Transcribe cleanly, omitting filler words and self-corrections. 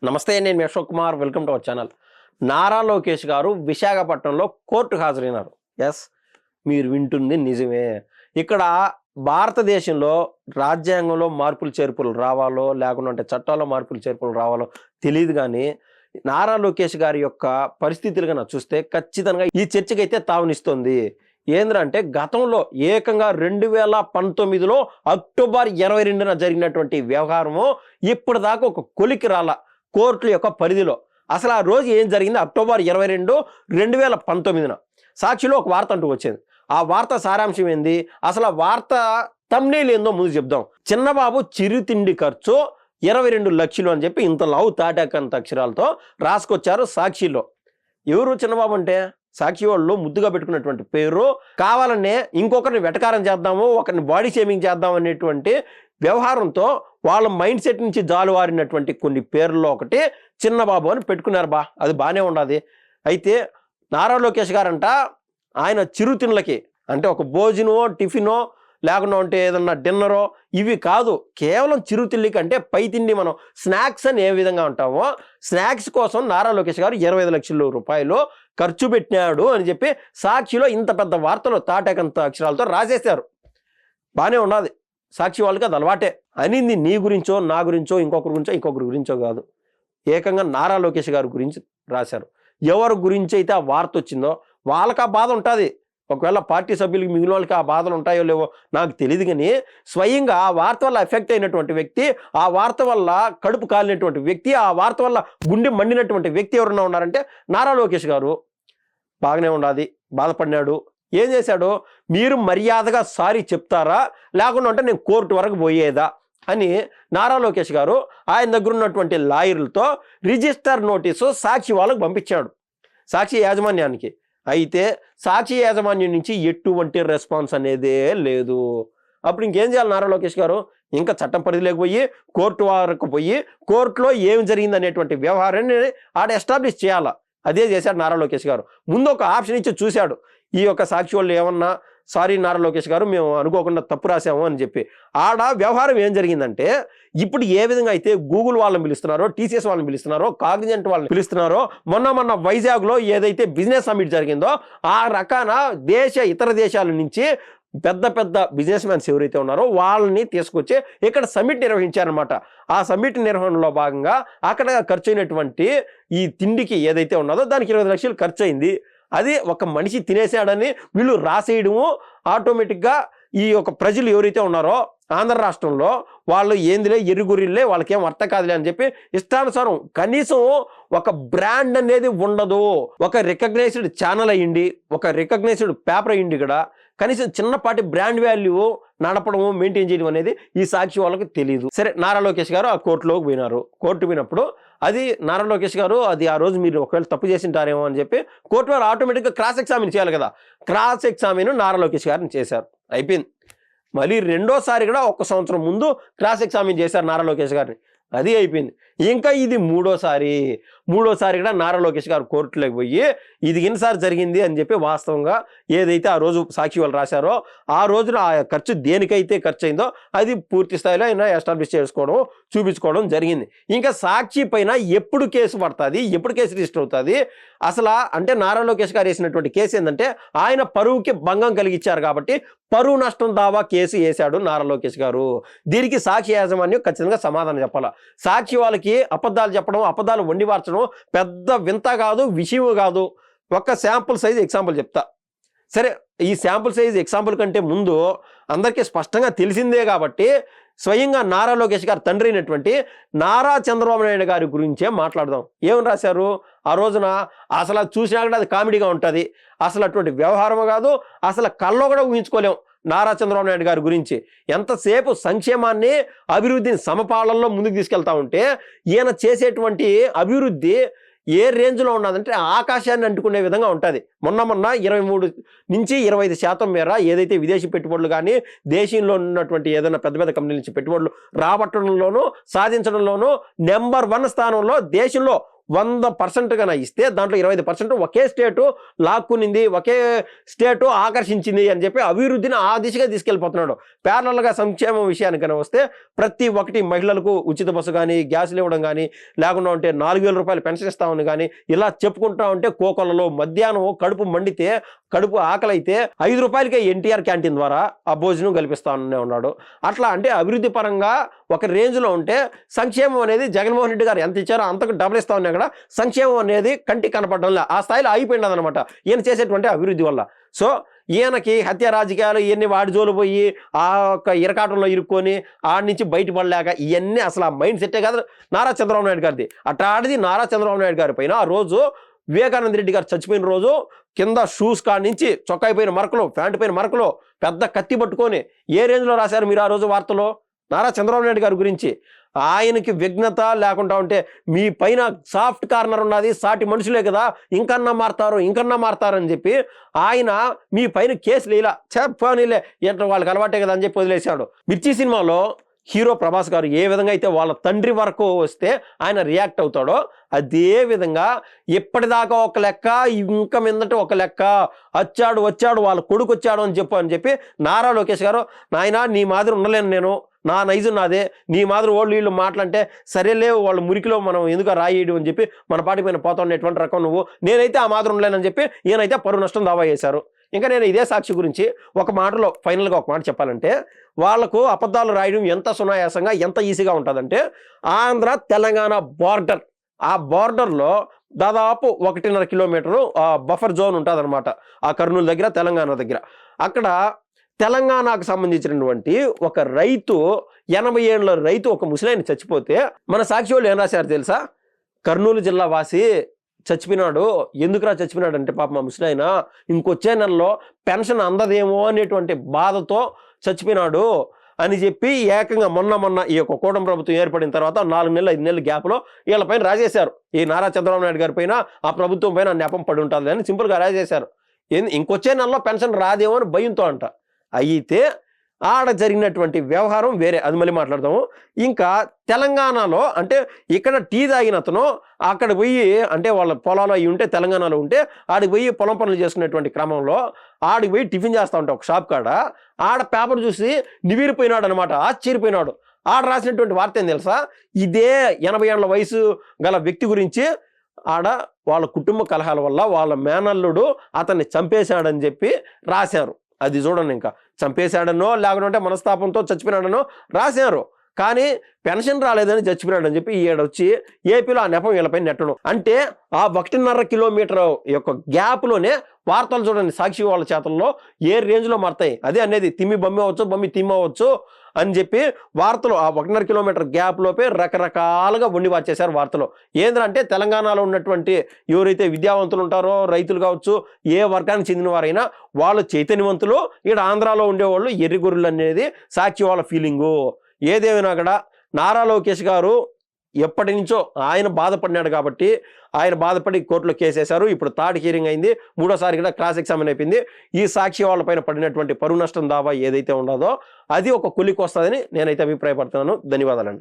నమస్తే, నేను మీ Ashok Kumar. Welcome to our channel. Nara Lokesh garu విశాఖపట్నంలో కోర్టుకు హాజరైనారు. ఎస్, మీరు వింటుంది నిజమే. ఇక్కడ భారతదేశంలో రాజ్యాంగంలో మార్పులు చేర్పులు రావాలో లేకుంటే చట్టాల్లో మార్పులు చేర్పులు రావాలో తెలియదు, కానీ నారా లోకేష్ గారి యొక్క పరిస్థితులు కన్నా చూస్తే ఖచ్చితంగా ఈ చర్చకైతే తావునిస్తుంది. ఏంద్రంటే గతంలో ఏకంగా 2019లో అక్టోబర్ 22న జరిగినటువంటి వ్యవహారము ఇప్పటిదాకా ఒక కొలికి రాల కోర్టుల యొక్క పరిధిలో. అసలు ఆ రోజు ఏం జరిగింది? అక్టోబర్ 22, 2019న సాక్షిలో ఒక వార్త అంటూ వచ్చింది. ఆ వార్త సారాంశం ఏంది? అసలు ఆ వార్త థంబ్నెయిల్ ఏందో ముందు చెప్దాం. చిన్నబాబు చిరుతిండి ఖర్చు 22 లక్షలు అని చెప్పి ఇంత లావు తాటాకంత అక్షరాలతో రాసుకొచ్చారు సాక్షిలో. ఎవరు చిన్నబాబు అంటే? సాక్షి వాళ్ళు ముద్దుగా పెట్టుకున్నటువంటి పేరు. కావాలనే ఇంకొకరిని వెటకారం చేద్దాము, ఒకరిని బాడీ షేమింగ్ చేద్దాం అనేటువంటి వ్యవహారంతో వాళ్ళ మైండ్ సెట్ నుంచి జాలువారినటువంటి కొన్ని పేర్లలో ఒకటి చిన్నబాబు అని పెట్టుకున్నారు. అది బాగానే ఉండదు. అయితే నారా లోకేష్ గారంట ఆయన చిరుతిండ్లకి అంటే ఒక భోజనమో టిఫినో లేకుండా ఉంటే ఏదన్నా డిన్నరో ఇవి కాదు, కేవలం చిరుతిండికి అంటే పై తిండి మనం స్నాక్స్ అని ఏ విధంగా ఉంటామో స్నాక్స్ కోసం నారా లోకేష్ గారు 25 లక్షల రూపాయలు ఖర్చు పెట్టినాడు అని చెప్పి సాక్షిలో ఇంత పెద్ద వార్తలు తాటకంత అక్షరాలతో రాసేశారు. బాగానే ఉన్నది, సాక్షి వాళ్ళకి అది అలవాటే. అనింది నీ గురించో నా గురించో ఇంకొకరి గురించో కాదు, ఏకంగా నారా లోకేష్ గారి గురించి రాశారు. ఎవరి గురించి అయితే ఆ వార్త వచ్చిందో వాళ్ళకి ఆ బాధ ఉంటుంది. ఒకవేళ పార్టీ సభ్యులకి మిగిలిన వాళ్ళకి ఆ బాధలు ఉంటాయో లేవో నాకు తెలియదు, కానీ స్వయంగా ఆ వార్త వల్ల ఎఫెక్ట్ అయినటువంటి వ్యక్తి, ఆ వార్త వల్ల కడుపు కాలినటువంటి వ్యక్తి, ఆ వార్త వల్ల గుండె మండినటువంటి వ్యక్తి ఎవరన్నా ఉన్నారంటే నారా లోకేష్ గారు. బాగానే ఉండాది, బాధపడినాడు. ఏం చేశాడు? మీరు మర్యాదగా సారీ చెప్తారా లేకుండా అంటే నేను కోర్టు వరకు పోయేదా అని నారా లోకేష్ గారు ఆయన దగ్గర ఉన్నటువంటి లాయర్లతో రిజిస్టర్ నోటీసు సాక్షి వాళ్ళకు పంపించాడు, సాక్షి యాజమాన్యానికి. అయితే సాక్షి యాజమాన్యం నుంచి ఎటువంటి రెస్పాన్స్ అనేదే లేదు. అప్పుడు ఇంకేం చేయాలి నారా లోకేష్ గారు? ఇంకా చట్టం పరిధిలోకి పోయి కోర్టు వరకు పోయి కోర్టులో ఏం జరిగింది అనేటువంటి వ్యవహారాన్ని ఆడ ఎస్టాబ్లిష్ చేయాలా. అదే చేశాడు నారా లోకేష్ గారు. ముందు ఒక ఆప్షన్ ఇచ్చి చూశాడు, ఈ యొక్క సాక్షి వాళ్ళు ఏమన్నా సారీ నారా లోకేష్ గారు మేము అనుకోకుండా తప్పు రాసాము అని చెప్పి. ఆడ వ్యవహారం ఏం జరిగిందంటే, ఇప్పుడు ఏ విధంగా అయితే గూగుల్ వాళ్ళని పిలుస్తున్నారో, టీసీఎస్ వాళ్ళని పిలుస్తున్నారో, కాగ్నిజెంట్ వాళ్ళని పిలుస్తున్నారో, మొన్న వైజాగ్లో ఏదైతే బిజినెస్ సమ్మిట్ జరిగిందో ఆ రకాన ఇతర దేశాల నుంచి పెద్ద పెద్ద బిజినెస్ మ్యాన్స్ ఎవరైతే ఉన్నారో వాళ్ళని తీసుకొచ్చి ఇక్కడ సమ్మిట్ నిర్వహించారనమాట. ఆ సమ్మిట్ నిర్వహణలో భాగంగా అక్కడ ఖర్చు అయినటువంటి ఈ తిండికి ఏదైతే ఉన్నదో దానికి 20 లక్షలు ఖర్చు అయింది. అది ఒక మనిషి తినేసాడని వీళ్ళు రాసేయడము ఆటోమేటిక్గా ఈ యొక్క ప్రజలు ఎవరైతే ఉన్నారో ఆంధ్ర రాష్ట్రంలో వాళ్ళు ఏందిలే ఎరుగురిల్లే వాళ్ళకేం అర్థం కాదులే అని చెప్పి ఇష్టానుసారం కనీసం ఒక బ్రాండ్ అనేది ఉండదు. ఒక రికగ్నైజ్డ్ ఛానల్ అయ్యింది, ఒక రికగ్నైజ్డ్ పేపర్ అయ్యింది, ఇక్కడ కనీసం చిన్నపాటి బ్రాండ్ వాల్యూ నడపడము మెయింటైన్ చేయడం అనేది ఈ సాక్షి వాళ్ళకి తెలియదు. సరే, నారా లోకేష్ గారు ఆ కోర్టులోకి పోయినారు. కోర్టు పోయినప్పుడు అది నారా లోకేష్ గారు అది ఆ రోజు మీరు ఒకవేళ తప్పు చేసింటారేమో అని చెప్పి కోర్టు వారు ఆటోమేటిక్గా క్రాస్ ఎగ్జామిన్ చేయాలి కదా. క్రాస్ ఎగ్జామిన్ నారా లోకేష్ గారిని చేశారు, అయిపోయింది. మళ్ళీ రెండోసారి కూడా 1 సంవత్సరం ముందు క్రాస్ ఎగ్జామిన్ చేశారు నారా లోకేష్ గారిని, అది అయిపోయింది. ఇంకా ఇది మూడోసారి కూడా నారా లోకేష్ గారు కోర్టులోకి పోయి ఇది ఎన్నిసారి జరిగింది అని చెప్పి వాస్తవంగా ఏదైతే ఆ రోజు సాక్షి వాళ్ళు రాశారో ఆ రోజున ఆ ఖర్చు దేనికైతే ఖర్చు అయిందో అది పూర్తి స్థాయిలో ఆయన ఎస్టాబ్లిష్ చేసుకోవడం చూపించుకోవడం జరిగింది. ఇంకా సాక్షి పైన ఎప్పుడు కేసు పడుతుంది, ఎప్పుడు కేసు రిజిస్టర్ అవుతుంది? అసలు అంటే నారా లోకేష్ గారు వేసినటువంటి కేసు ఏంటంటే ఆయన పరువుకి భంగం కలిగించారు కాబట్టి పరువు నష్టం దావా కేసు వేశాడు నారా లోకేష్ గారు. దీనికి సాక్షి యాజమాన్యం ఖచ్చితంగా సమాధానం చెప్పాలా. సాక్షి వాళ్ళకి అబద్ధాలు చెప్పడం, అబద్ధాలు వండి మార్చడం పెద్ద వింత కాదు, విషయం కాదు. ఒక శాంపుల్ సైజ్ ఎగ్జాంపుల్ చెప్తా. సరే, ఈ శాంపుల్ సైజ్ ఎగ్జాంపుల్ కంటే ముందు అందరికీ స్పష్టంగా తెలిసిందే కాబట్టి స్వయంగా నారా లోకేష్ గారు తండ్రి అయినటువంటి నారా చంద్రబాబు నాయుడు గారి గురించే మాట్లాడదాం. ఏమని రాశారు ఆ రోజున? అసలు అది చూసినా కూడా అది కామెడీగా ఉంటుంది, అసలు అటువంటి వ్యవహారం కాదు, అసలు కల్లో కూడా ఊహించుకోలేం. నారా చంద్రబాబు నాయుడు గారి గురించి ఎంతసేపు సంక్షేమాన్ని అభివృద్ధిని సమపాలనలో ముందుకు తీసుకెళ్తా ఉంటే ఈయన చేసేటువంటి అభివృద్ధి ఏ రేంజ్లో ఉన్నదంటే ఆకాశాన్ని అంటుకునే విధంగా ఉంటుంది. మొన్న 23 నుంచి 25% మేర ఏదైతే విదేశీ పెట్టుబడులు కానీ దేశంలో ఉన్నటువంటి ఏదైనా పెద్ద పెద్ద కంపెనీల నుంచి పెట్టుబడులు రాబట్టడంలోనూ సాధించడంలోనూ నెంబర్ 1 స్థానంలో దేశంలో 100% కన్నా ఇస్తే దాంట్లో 25% ఒకే స్టేటు లాక్కునింది, ఒకే స్టేటు ఆకర్షించింది అని చెప్పి అభివృద్ధిని ఆ దిశగా తీసుకెళ్ళిపోతున్నాడు. ప్యారలల్గా సంక్షేమం విషయానికైనా వస్తే ప్రతి ఒక్కటి మహిళలకు ఉచిత బస్సు కానీ, గ్యాసులు ఇవ్వడం కానీ, లేకుండా ఉంటే 4,000 రూపాయలు పెన్షన్ ఇస్తామని కానీ ఇలా చెప్పుకుంటా ఉంటే కోకొల్లలో మధ్యాహ్నం కడుపు మండితే, కడుపు ఆకలి అయితే 5 రూపాయలకే ఎన్టీఆర్ క్యాంటీన్ ద్వారా ఆ భోజనం కల్పిస్తానే ఉన్నాడు. అట్లా అంటే అభివృద్ధి పరంగా ఒక రేంజ్లో ఉంటే సంక్షేమం అనేది జగన్మోహన్ రెడ్డి గారు ఎంత ఇచ్చారో అంతకు డబుల్ ఇస్తా ఉన్నా కూడా సంక్షేమం అనేది కంటికి కనపడడం ఆ స్థాయిలో అయిపోయింది అనమాట ఈయన చేసేటువంటి అభివృద్ధి వల్ల. సో ఈయనకి హత్య రాజకీయాలు ఇవన్నీ వాడి జోలు పోయి ఆ యొక్క ఇరకాటంలో ఇరుక్కొని ఆడి నుంచి బయటపడలేక ఇవన్నీ అసలు ఆ మైండ్ సెట్టే కాదు నారా చంద్రబాబు నాయుడు గారిది. అట్లాంటిది నారా చంద్రబాబు నాయుడు గారి పైన ఆ రోజు వివేకానంద రెడ్డి గారు చచ్చిపోయిన రోజు కింద షూస్ కాడి నుంచి చొక్కా పైన మరకలు, ప్యాంటు పైన మరకలు, పెద్ద కత్తి పట్టుకొని ఏ రేంజ్లో రాశారు మీరు ఆ రోజు వార్తలో నారా చంద్రబాబు నాయుడు గారి గురించి? ఆయనకి విఘ్నత లేకుండా ఉంటే మీ పైన సాఫ్ట్ కార్నర్ ఉన్నది, సాటి మనుషులే కదా, ఇంకన్నా మారుతారు అని చెప్పి ఆయన మీ పైన కేసులు ఇలా చెప్పనీలే ఎట్లా వాళ్ళకి అలవాటే కదా అని చెప్పి వదిలేశాడు. మిర్చి సినిమాలో హీరో ప్రభాస్ గారు ఏ విధంగా అయితే వాళ్ళ తండ్రి వరకు వస్తే ఆయన రియాక్ట్ అవుతాడో అదే విధంగా ఎప్పటిదాకా ఒక లెక్క, ఇంకా మీదట ఒక లెక్క, వచ్చాడు వాళ్ళ కొడుకు వచ్చాడు అని చెప్పి నారా లోకేష్ గారు, నాయన నీ మాదిరి ఉండలేను నేను, నా నైజు నాదే, నీ మాదిరి వీళ్ళు మాటలంటే సరేలే వాళ్ళ మురికిలో మనం ఎందుకు రాయేయడం అని చెప్పి మన పాటి పైన పోతా ఉండేటువంటి రకం నువ్వు, నేనైతే ఆ మాదిరి ఉండలేనని చెప్పి ఈయనైతే పరువు నష్టం దావా చేశారు. ఇంకా నేను ఇదే సాక్షి గురించి ఒక మాటలో ఫైనల్గా ఒక మాట చెప్పాలంటే, వాళ్లకు అబద్ధాలు రాయడం ఎంత సునాయాసంగా ఎంత ఈజీగా ఉంటుందంటే, ఆంధ్ర తెలంగాణ బార్డర్, ఆ బార్డర్లో దాదాపు 1.5 కిలోమీటరు బఫర్ జోన్ ఉంటుంది అనమాట. ఆ కర్నూలు దగ్గర, తెలంగాణ దగ్గర. అక్కడ తెలంగాణకు సంబంధించినటువంటి ఒక రైతు, 80 ఏళ్ళ రైతు, ఒక ముసలాయన చచ్చిపోతే మన సాక్షి వాళ్ళు ఏం రాశారు తెలుసా? కర్నూలు జిల్లా వాసి చచ్చిపోయినాడు, ఎందుకురా చచ్చిపోయినాడు అంటే పాప మా ముసలాయన ఇంకొచ్చే నెలలో పెన్షన్ అందదేమో అనేటువంటి బాధతో చచ్చిపోయినాడు అని చెప్పి ఏకంగా మొన్న ఈ యొక్క కూటమి ప్రభుత్వం ఏర్పడిన తర్వాత 4 నెలలు 5 నెలల గ్యాప్లో వీళ్ళ పైన రాజేశారు. ఈ నారా చంద్రబాబు నాయుడు గారి పైన, ఆ ప్రభుత్వం పైన నెపం పడి ఉంటుంది అని సింపుల్గా రాజేశారు. ఇంకొచ్చే నెలలో పెన్షన్ రాదేమో అని భయంతో అంట. అయితే ఆడ జరిగినటువంటి వ్యవహారం వేరే, అది మళ్ళీ మాట్లాడదాము. ఇంకా తెలంగాణలో అంటే ఇక్కడ టీ తాగిన అతను అక్కడ పోయి, అంటే వాళ్ళ పొలాలు అవి ఉంటే తెలంగాణలో ఉంటే ఆడికి పోయి పొలం పనులు చేసుకునేటువంటి క్రమంలో ఆడికి పోయి టిఫిన్ చేస్తూ ఉంటా ఒక షాప్ కాడ, ఆడ పేపర్ చూసి నివిరిపోయినాడు అనమాట, ఆశ్చర్యపోయినాడు. ఆడ రాసినటువంటి వార్త ఏం తెలుసా? ఇదే 80 ఏళ్ల వయసు గల వ్యక్తి గురించి ఆడ వాళ్ళ కుటుంబ కలహాల వల్ల వాళ్ళ మేనల్లుడు అతన్ని చంపేశాడని చెప్పి రాశారు. అది చూడండి, ఇంకా చంపేశాడనో లేకుంటే మనస్తాపంతో చచ్చిపోయినాడనో రాశారు, కానీ పెన్షన్ రాలేదని చచ్చిపోయినాడని చెప్పి ఈడొచ్చి ఏపీలో ఆ నెపం వీళ్ళపై నెట్టడం. అంటే ఆ 1.5 కిలోమీటర్ యొక్క గ్యాప్లోనే వార్తలు చూడండి సాక్షి వాళ్ళ చేతల్లో ఏ రేంజ్లో మారుతాయి. అదే అనేది తిమ్మి బొమ్మి అవ్వచ్చు, బొమ్మి తిమ్మి అవ్వచ్చు అని చెప్పి వార్తలు ఆ 1.5 కిలోమీటర్ గ్యాప్ లోపే రకరకాలుగా వండి వచ్చేసారు వార్తలు. ఏంటంటే తెలంగాణలో ఉన్నటువంటి ఎవరైతే విద్యావంతులు ఉంటారో, రైతులు కావచ్చు, ఏ వర్గానికి చెందిన వారైనా వాళ్ళు చైతన్యవంతులు, ఇక్కడ ఆంధ్రాలో ఉండేవాళ్ళు ఎర్రిగొర్రెలు అనేది సాక్షి వాళ్ళ ఫీలింగు. ఏదేమైనా కూడా నారా లోకేష్ గారు ఎప్పటి నుంచో ఆయన బాధపడినాడు కాబట్టి ఆయన బాధపడి కోర్టులో కేసేశారు. ఇప్పుడు థర్డ్ హియరింగ్ అయింది, 3వ సారి కూడా క్రాస్ ఎగ్జామిన్ అయిపోయింది. ఈ సాక్షి వాళ్ళ పైన పడినటువంటి పరువు నష్టం దావా ఏదైతే ఉండదో అది ఒక కొలికి వస్తుందని నేనైతే అభిప్రాయపడుతున్నాను. ధన్యవాదాలండి.